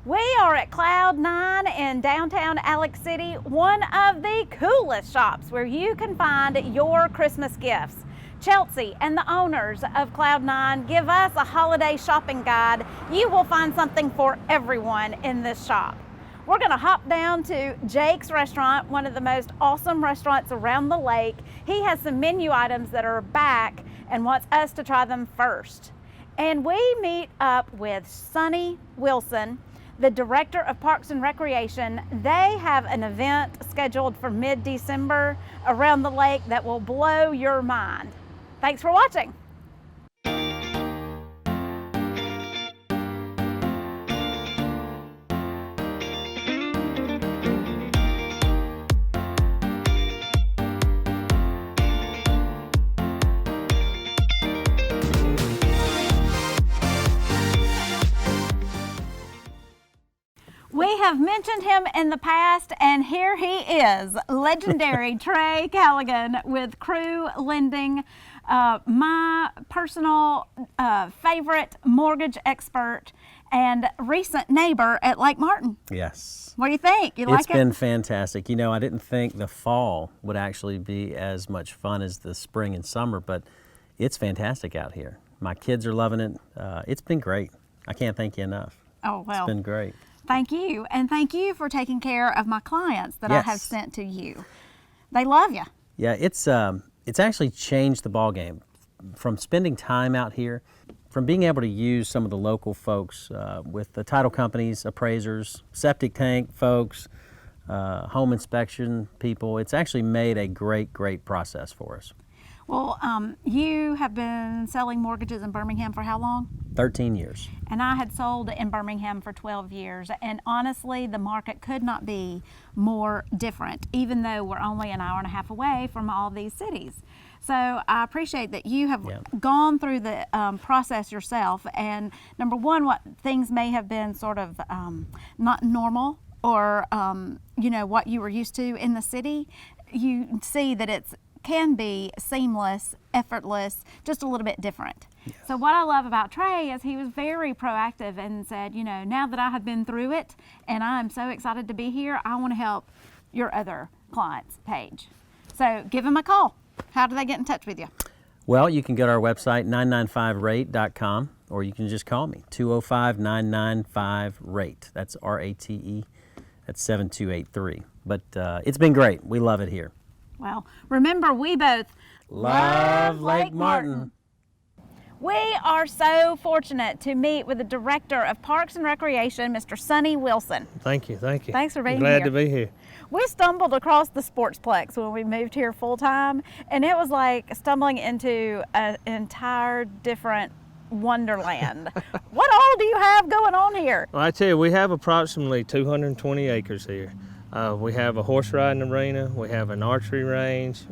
We are at Cloud 9 in downtown Alex City, one of the coolest shops where you can find your Christmas gifts. Chelsea and the owners of Cloud 9 give us a holiday shopping guide. You will find something for everyone in this shop. We're gonna hop down to Jake's restaurant, one of the most awesome restaurants around the lake. He has some menu items that are back and wants us to try them first. And we meet up with Sonny Wilson, the Director of Parks and Recreation. They have an event scheduled for mid-December around the lake that will blow your mind. Thanks for watching. We have mentioned him in the past, and here he is, legendary Trey Callaghan with Crew Lending, my personal favorite mortgage expert and recent neighbor at Lake Martin. Yes. What do you think? You like it? It's been fantastic. You know, I didn't think the fall would actually be as much fun as the spring and summer, but it's fantastic out here. My kids are loving it. It's been great. I can't thank you enough. Oh, well. It's been great. Thank you, and thank you for taking care of my clients that Yes. I have sent to you. They love you. Yeah, it's actually changed the ball game from spending time out here, from being able to use some of the local folks with the title companies, appraisers, septic tank folks, home inspection people. It's actually made a great process for us. Well, you have been selling mortgages in Birmingham for how long? 13 years. And I had sold in Birmingham for 12 years. And honestly, the market could not be more different, even though we're only an hour and a half away from all these cities. So I appreciate that you have gone through the process yourself. And number one, what things may have been sort of not normal or, you know, what you were used to in the city, you see that it's can be seamless, effortless, just a little bit different. Yes. So what I love about Trey is he was very proactive and said, you know, now that I have been through it and I'm so excited to be here, I want to help your other clients, Paige. So give him a call. How do they get in touch with you? Well, you can go to our website, 995rate.com, or you can just call me, 205-995-RATE. That's R-A-T-E. That's 7283. But it's been great. We love it here. Well, remember, we both love Lake Martin. We are so fortunate to meet with the Director of Parks and Recreation, Mr. Sonny Wilson. Thank you. Thanks for being Glad here. to be here. We stumbled across the Sportsplex when we moved here full time, and it was like stumbling into an entire different wonderland. What all do you have going on here? Well, I tell you, we have approximately 220 acres here. We have a horse riding arena, we have an archery range,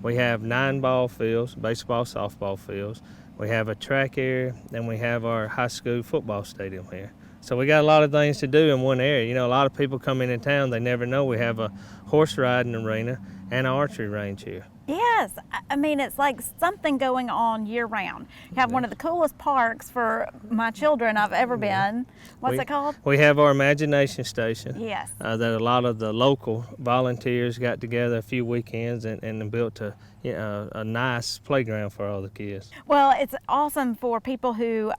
we have 9 ball fields, baseball, softball fields, we have a track area, and we have our high school football stadium here. So we got a lot of things to do in one area. You know, a lot of people come into town, they never know we have a horse riding arena and an archery range here. Yes, I mean, it's like something going on year round. You have one of the coolest parks for my children I've ever been. What's it called? We have our Imagination Station. Yes. That a lot of the local volunteers got together a few weekends and built a nice playground for all the kids. Well, it's awesome for people who,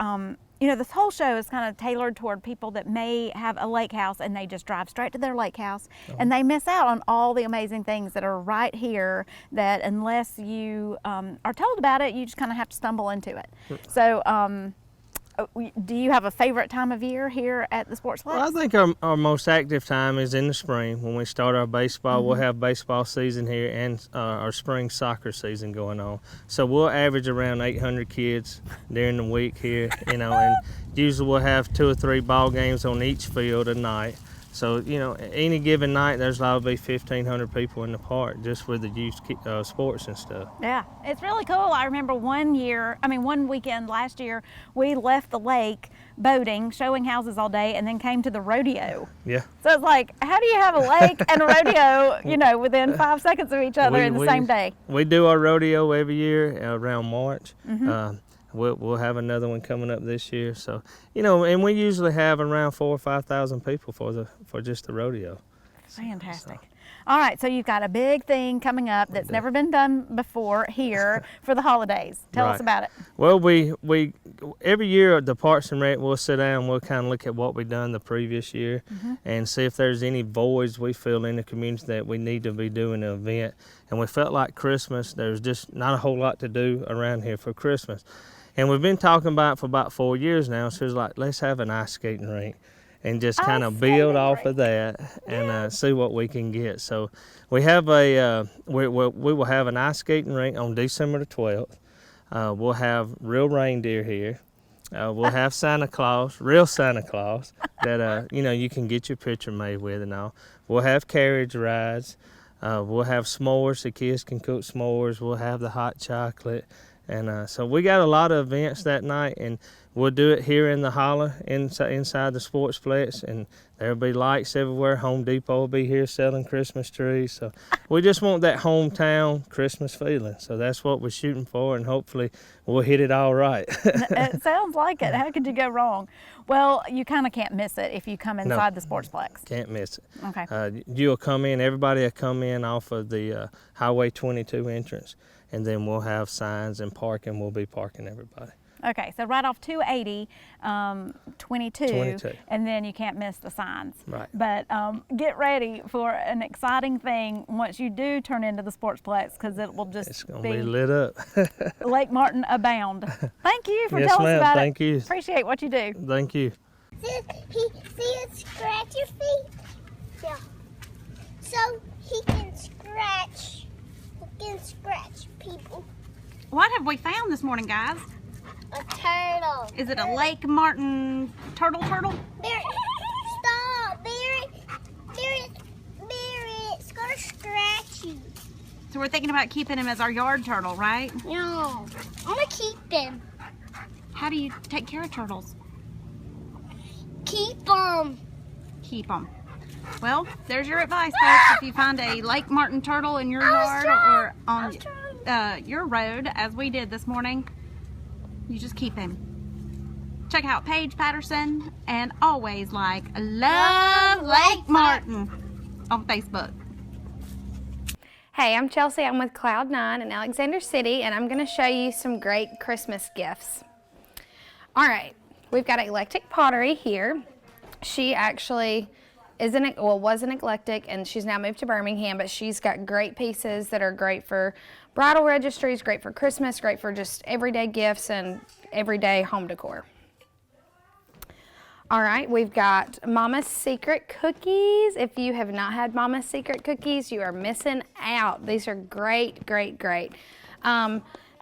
you know, this whole show is kind of tailored toward people that may have a lake house and they just drive straight to their lake house and they miss out on all the amazing things that are right here that unless you are told about it, you just kind of have to stumble into it. So do you have a favorite time of year here at the Sportsplex? Well, I think our most active time is in the spring. When we start our baseball, we'll have baseball season here and our spring soccer season going on. So we'll average around 800 kids during the week here, you know, and usually we'll have 2 or 3 ball games on each field a night. So, you know, any given night, there's liable to be 1,500 people in the park just with the youth sports and stuff. Yeah, it's really cool. I remember one weekend last year, we left the lake boating, showing houses all day, and then came to the rodeo. Yeah. So it's like, how do you have a lake and a rodeo, you know, within 5 seconds of each other in the same day? We do our rodeo every year around March. we'll have another one coming up this year. So, you know, and we usually have around 4,000 or 5,000 people for just the rodeo. Fantastic. All right, so you've got a big thing coming up that's never been done before here for the holidays. Tell us Right. about it. Well, we every year at the Parks and Rec, we'll sit down, we'll kind of look at what we've done the previous year and see if there's any voids we feel in the community that we need to be doing an event. And we felt like Christmas, there's just not a whole lot to do around here for Christmas. And we've been talking about it for about 4 years now, so it's like, let's have an ice skating rink and just kind of build off of that and see what we can get. So we have we will have an ice skating rink on December the 12th. We'll have real reindeer here. We'll have Santa Claus, real Santa Claus, that you know, you can get your picture made with and all. We'll have carriage rides. We'll have s'mores. The kids can cook s'mores. We'll have the hot chocolate. And so we got a lot of events that night, and we'll do it here in the holler inside the Sportsplex, and there'll be lights everywhere. Home Depot will be here selling Christmas trees. So we just want that hometown Christmas feeling. So that's what we're shooting for, and hopefully we'll hit it all right. It sounds like it. How could you go wrong? Well, you kind of can't miss it if you come inside the Sportsplex. Can't miss it. Okay. You'll come in, everybody will come in off of the Highway 22 entrance, and then we'll have signs and parking. We'll be parking everybody. Okay, so right off 280, 22, 22. and then you can't miss the signs. Right. But get ready for an exciting thing once you do turn into the Sportsplex, because it will just It's going to be lit up. Lake Martin abound. Thank you for Yes, telling us ma'am. about Thank it. you. Appreciate what you do. Thank you. See it scratch your feet? Yeah. So he can scratch people. What have we found this morning, guys? A turtle. Is it a Lake Martin turtle? Barry, stop, Barry. It's gonna scratch you. So we're thinking about keeping him as our yard turtle, right? No, I'm gonna keep them. How do you take care of turtles? Keep them. Keep them. Well, there's your advice, folks. If you find a Lake Martin turtle in your yard or on your road, as we did this morning, you just keep him. Check out Paige Patterson and always like Love Lake Martin on Facebook. Hey, I'm Chelsea. I'm with Cloud9 in Alexander City, and I'm going to show you some great Christmas gifts. All right, we've got Eclectic Pottery here. She actually was an eclectic, and she's now moved to Birmingham, but she's got great pieces that are great for bridal registries, great for Christmas, great for just everyday gifts and everyday home decor. All right, we've got Mama's Secret cookies. If you have not had Mama's Secret cookies, you are missing out. These are great, great, great.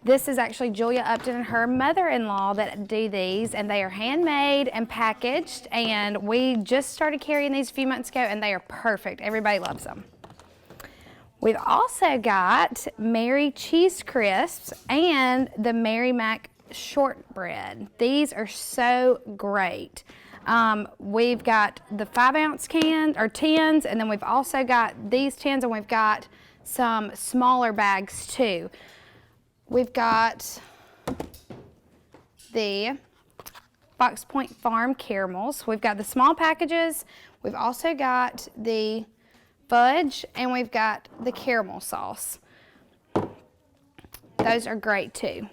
This is actually Julia Upton and her mother-in-law that do these, and they are handmade and packaged, and we just started carrying these a few months ago, and they are perfect. Everybody loves them. We've also got Mary Cheese Crisps and the Mary Mac Shortbread. These are so great. We've got the 5-ounce cans or tins, and then we've also got these tins, and we've got some smaller bags too. We've got the Fox Point Farm caramels. We've got the small packages. We've also got the fudge, and we've got the caramel sauce. Those are great too.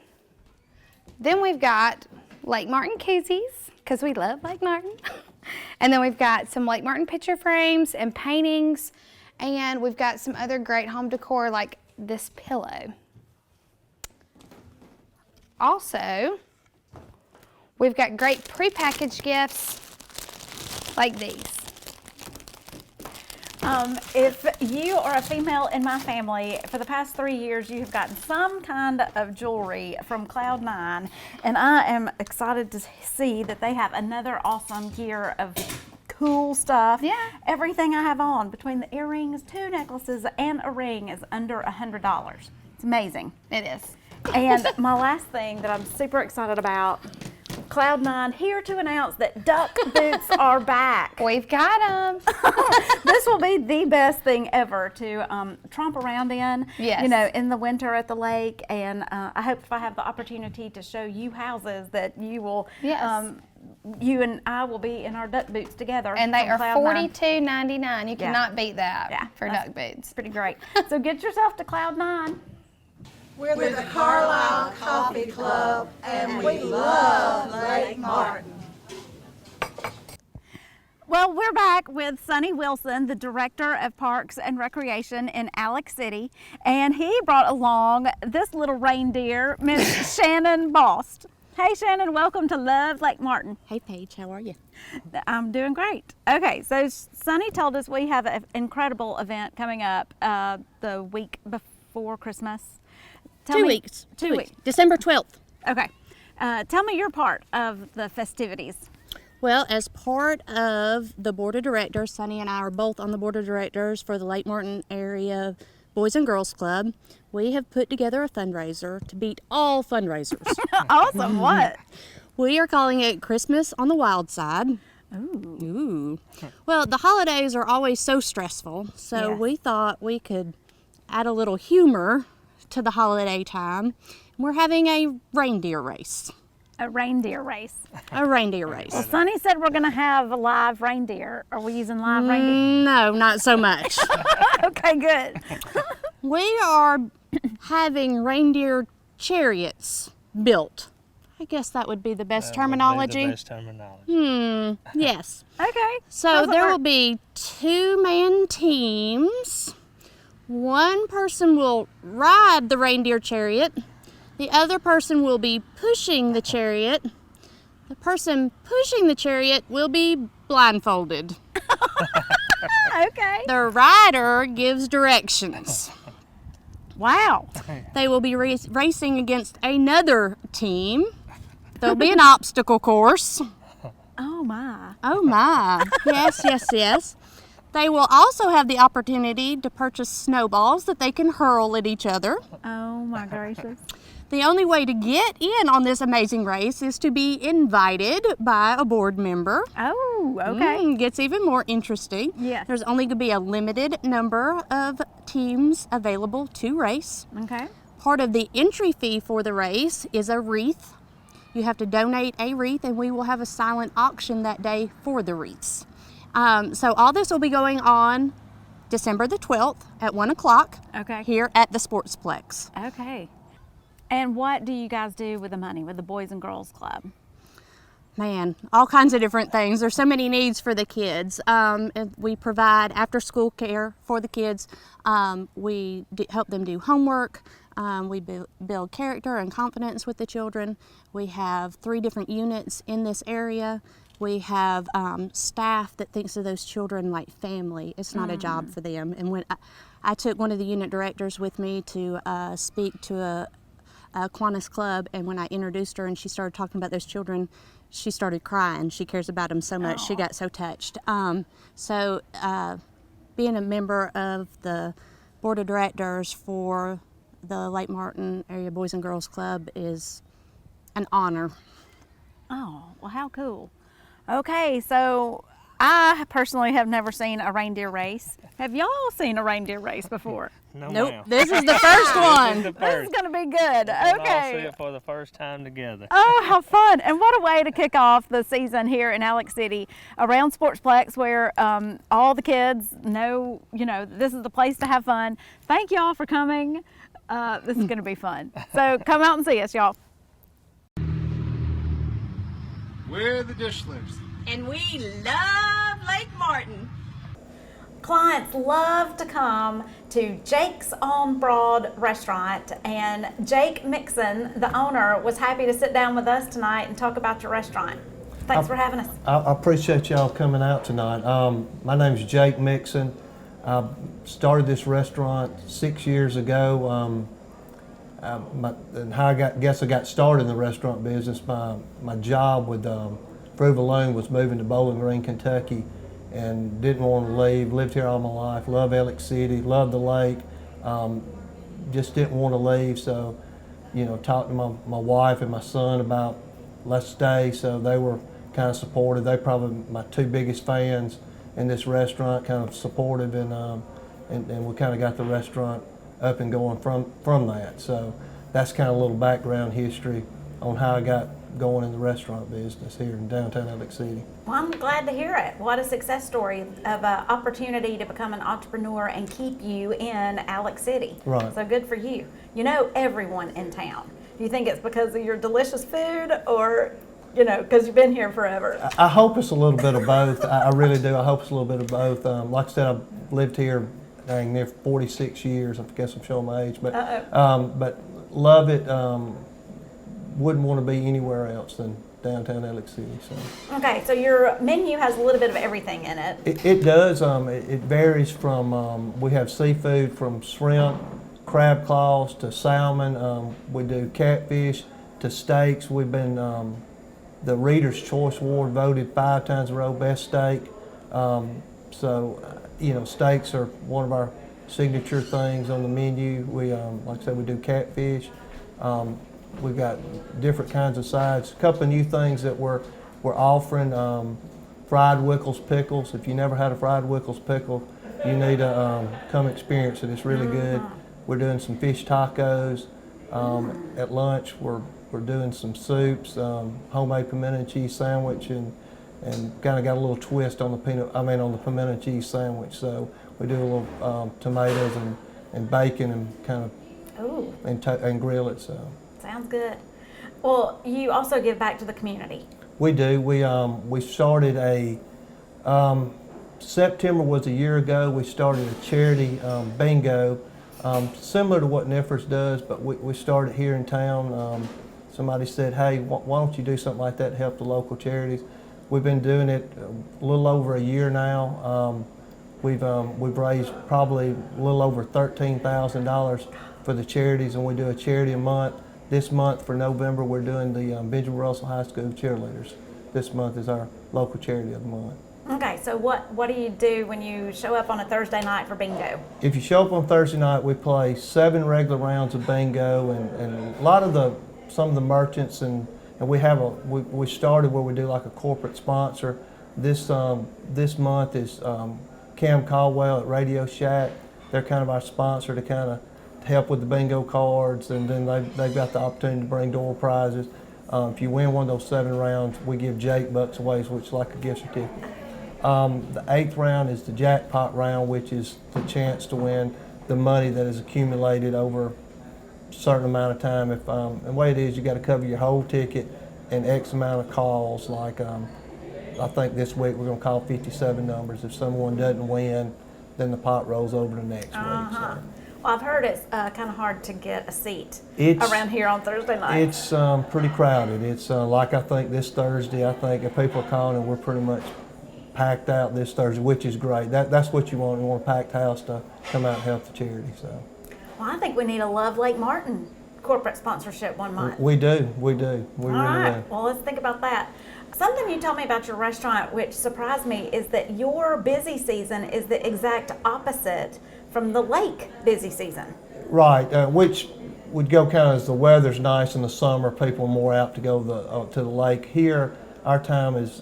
Then we've got Lake Martin koozies, because we love Lake Martin. And then we've got some Lake Martin picture frames and paintings, and we've got some other great home decor like this pillow. Also, we've got great prepackaged gifts like these. If you are a female in my family, for the past 3 years, you have gotten some kind of jewelry from Cloud9, and I am excited to see that they have another awesome year of cool stuff. Yeah. Everything I have on, between the earrings, 2 necklaces, and a ring, is under $100. It's amazing. It is. And my last thing that I'm super excited about, Cloud9 here to announce that duck boots are back. We've got them. This will be the best thing ever to tromp around in, Yes. you know, in the winter at the lake. And I hope if I have the opportunity to show you houses that you will, Yes. you and I will be in our duck boots together. And they from are Cloud9. $42.99. You cannot beat that Yeah, for that's- duck boots. Pretty great. So get yourself to Cloud9. We're the Carlisle Coffee Club, and we love Lake Martin. Well, we're back with Sonny Wilson, the Director of Parks and Recreation in Alex City, and he brought along this little reindeer, Miss Shannon Bost. Hey Shannon, welcome to Love Lake Martin. Hey Paige, how are you? I'm doing great. Okay, so Sonny told us we have an incredible event coming up the week before Christmas. Tell 2 me- weeks. 2 weeks. December 12th. Okay. Tell me your part of the festivities. Well, as part of the board of directors, Sonny and I are both on the board of directors for the Lake Martin Area Boys and Girls Club. We have put together a fundraiser to beat all fundraisers. Awesome. What? We are calling it Christmas on the Wild Side. Ooh. Well, the holidays are always so stressful, so Yes. we thought we could add a little humor to the holiday time. We're having a reindeer race. A reindeer race. A reindeer race. Sonny said we're going to have a live reindeer. Are we using live reindeer? No, not so much. Okay, good. We are having reindeer chariots built. I guess that would be the best terminology. The best terminology. Yes. Okay. So How's it there work? will be 2-man teams. One person will ride the reindeer chariot. The other person will be pushing the chariot. The person pushing the chariot will be blindfolded. Okay. The rider gives directions. Wow. They will be racing against another team. There'll be an obstacle course. Oh my. Oh my. Yes, yes, yes. They will also have the opportunity to purchase snowballs that they can hurl at each other. Oh my gracious. The only way to get in on this amazing race is to be invited by a board member. Oh, okay. Gets even more interesting. Yes. There's only going to be a limited number of teams available to race. Okay. Part of the entry fee for the race is a wreath. You have to donate a wreath, and we will have a silent auction that day for the wreaths. So all this will be going on December the 12th at 1 o'clock Okay. here at the Sportsplex. Okay. And what do you guys do with the money with the Boys and Girls Club? Man, all kinds of different things. There's so many needs for the kids. And we provide after-school care for the kids. We help them do homework. We build character and confidence with the children. We have 3 different units in this area. We have staff that thinks of those children like family. It's not a job for them. And when I took one of the unit directors with me to speak to a Kiwanis Club, and when I introduced her and she started talking about those children, she started crying. She cares about them so much. She got so touched. So being a member of the board of directors for the Lake Martin Area Boys and Girls Club is an honor. Oh, well, how cool. Okay, so I personally have never seen a reindeer race. Have y'all seen a reindeer race before? No, Nope, ma'am. this is the first one. The This is first. going to be good. We'll all see Okay. it for the first time together. Oh, how fun. And what a way to kick off the season here in Alex City around Sportsplex, where all the kids know, you know, this is the place to have fun. Thank y'all for coming. This is going to be fun. So come out and see us, y'all. We're the Dishlers. And we love Lake Martin. Clients love to come to Jake's on Broad restaurant, and Jake Mixon, the owner, was happy to sit down with us tonight and talk about your restaurant. Thanks for having us. I appreciate y'all coming out tonight. My name's Jake Mixon. I started this restaurant 6 years ago. And how I got started in the restaurant business. My job with Provolone was moving to Bowling Green, Kentucky, and didn't want to leave. Lived here all my life. Love Alex City. Love the lake. Just didn't want to leave. So, you know, talked to my wife and my son about let's stay. So they were kind of supportive. They probably my two biggest fans in this restaurant, kind of supportive, and we kind of got the restaurant up and going from that. So that's kind of a little background history on how I got going in the restaurant business here in downtown Alex City. Well, I'm glad to hear it. What a success story of an opportunity to become an entrepreneur and keep you in Alex City. Right. So good for you. You know everyone in town. Do you think it's because of your delicious food or, you know, because you've been here forever? I hope it's a little bit of both. I really do. I hope it's a little bit of both. Like I said, I've lived here near 46 years. I guess I'm showing my age, but love it. Wouldn't want to be anywhere else than downtown Alex City. So. Okay, so your menu has a little bit of everything in it. It does. It varies from, we have seafood from shrimp, crab claws to salmon. We do catfish to steaks. We've been the Reader's Choice Award voted 5 times in a row best steak. You know, steaks are one of our signature things on the menu. We, like I said, we do catfish. We've got different kinds of sides. A couple of new things that we're offering. Fried Wickles pickles. If you never had a fried Wickles pickle, you need to come experience it. It's really good. We're doing some fish tacos. At lunch, we're doing some soups, homemade pimento and cheese sandwich, and kind of got a little twist on the on the pimento and cheese sandwich. So we do a little tomatoes and bacon and kind of and grill it. So. Sounds good. Well, you also give back to the community. We do. We started September was a year ago. We started a charity bingo, similar to what Niffers does, but we started here in town. Somebody said, "Hey, why don't you do something like that to help the local charities?" We've been doing it a little over a year now. We've raised probably a little over $13,000 for the charities, and we do a charity a month. This month for November, we're doing the Benjamin Russell High School cheerleaders. This month is our local charity of the month. Okay, so what do you do when you show up on a Thursday night for bingo? If you show up on Thursday night, we play 7 regular rounds of bingo, and a lot of some of the merchants and we have we started where we do like a corporate sponsor. This month is Cam Caldwell at Radio Shack. They're kind of our sponsor to kind of help with the bingo cards, and then they've got the opportunity to bring door prizes. If you win one of those 7 rounds, we give Jake bucks away, which is like a gift certificate. The 8th round is the jackpot round, which is the chance to win the money that is accumulated over a certain amount of time. And the way it is, you got to cover your whole ticket and X amount of calls. Like I think this week we're going to call 57 numbers. If someone doesn't win, then the pot rolls over to next week. So. Well, I've heard it's kind of hard to get a seat around here on Thursday night. It's pretty crowded. It's like I think this Thursday, I think if people are calling and we're pretty much packed out this Thursday, which is great. That's what you want. You want a packed house to come out and help the charity. So. Well, I think we need a Love Lake Martin corporate sponsorship one month. We do. We really do. Well, let's think about that. Something you told me about your restaurant which surprised me is that your busy season is the exact opposite from the lake busy season. Right, which would go kind of as the weather's nice in the summer, people are more apt to go to the lake. Here, our time is,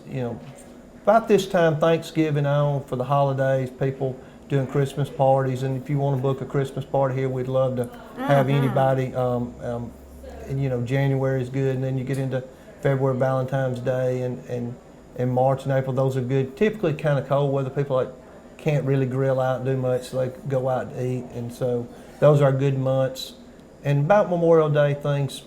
about this time, Thanksgiving on, for the holidays, people doing Christmas parties, and if you want to book a Christmas party here, we'd love to have anybody. And January is good, and then you get into February, Valentine's Day, and March and April. Those are good. Typically, kind of cold weather. People can't really grill out and do much, so they go out to eat, and so those are good months. And about Memorial Day, things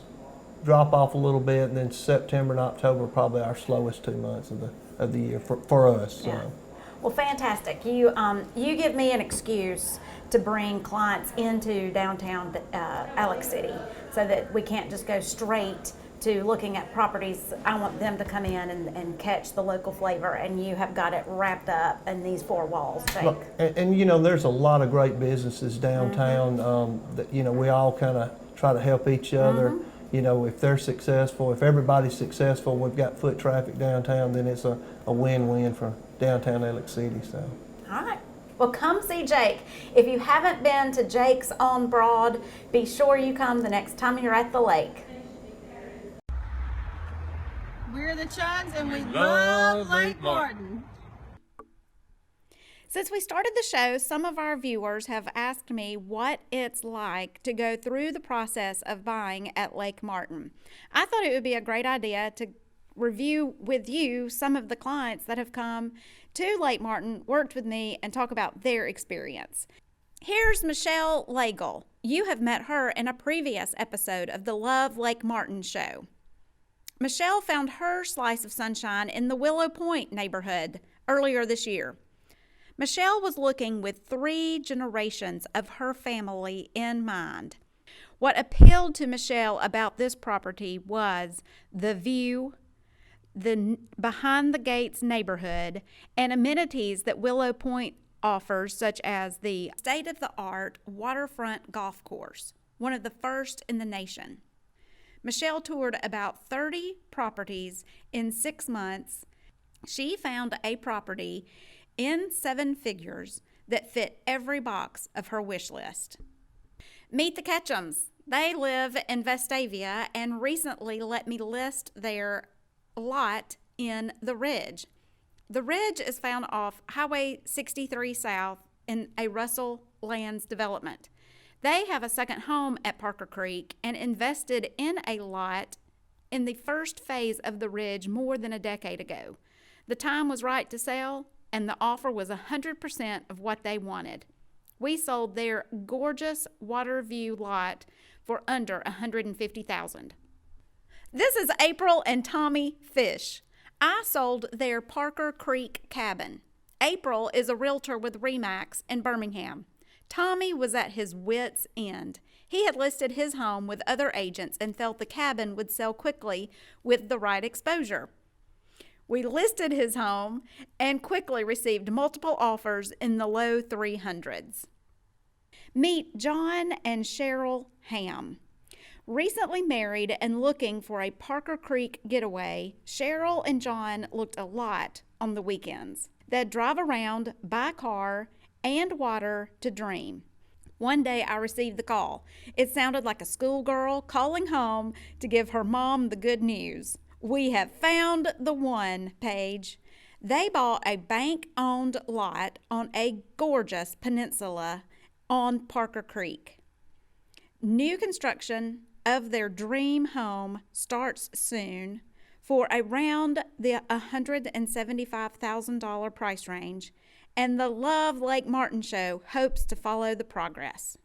drop off a little bit, and then September and October are probably our slowest 2 months of the year for us. So. Yeah. Well, fantastic. You give me an excuse to bring clients into downtown Alex City, so that we can't just go straight to looking at properties. I want them to come in and catch the local flavor, and you have got it wrapped up in these 4 walls, Jake. Look, and there's a lot of great businesses downtown that we all kind of try to help each other. If they're successful, if everybody's successful, we've got foot traffic downtown, then it's a win-win for downtown Alex City. So. All right. Well, come see Jake. If you haven't been to Jake's on Broad, be sure you come the next time you're at the lake. We're the Chugs, and we love Lake Martin. Since we started the show, some of our viewers have asked me what it's like to go through the process of buying at Lake Martin. I thought it would be a great idea to review with you some of the clients that have come to Lake Martin, worked with me, and talk about their experience. Here's Michelle Lagle. You have met her in a previous episode of the Love Lake Martin show. Michelle found her slice of sunshine in the Willow Point neighborhood earlier this year. Michelle was looking with 3 generations of her family in mind. What appealed to Michelle about this property was the view, the behind the gates neighborhood, and amenities that Willow Point offers, such as the state-of-the-art waterfront golf course, one of the first in the nation. Michelle toured about 30 properties in 6 months. She found a property in 7 figures that fit every box of her wish list. Meet the Ketchums. They live in Vestavia and recently let me list their lot in The Ridge. The Ridge is found off Highway 63 South in a Russell Lands development. They have a second home at Parker Creek and invested in a lot in the first phase of The Ridge more than a decade ago. The time was right to sell, and the offer was 100% of what they wanted. We sold their gorgeous Waterview lot for under $150,000. This is April and Tommy Fish. I sold their Parker Creek cabin. April is a realtor with RE/MAX in Birmingham. Tommy was at his wit's end. He had listed his home with other agents and felt the cabin would sell quickly with the right exposure. We listed his home and quickly received multiple offers in the low 300s. Meet John and Cheryl Ham. Recently married and looking for a Parker Creek getaway, Cheryl and John looked a lot on the weekends. They'd drive around, buy car and water to dream. One day I received the call. It sounded like a schoolgirl calling home to give her mom the good news. We have found the one, Paige. They bought a bank-owned lot on a gorgeous peninsula on Parker Creek. New construction of their dream home starts soon for around the $175,000 price range, and the Love Lake Martin show hopes to follow the progress.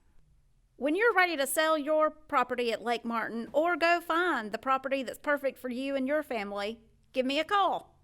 When you're ready to sell your property at Lake Martin or go find the property that's perfect for you and your family, give me a call.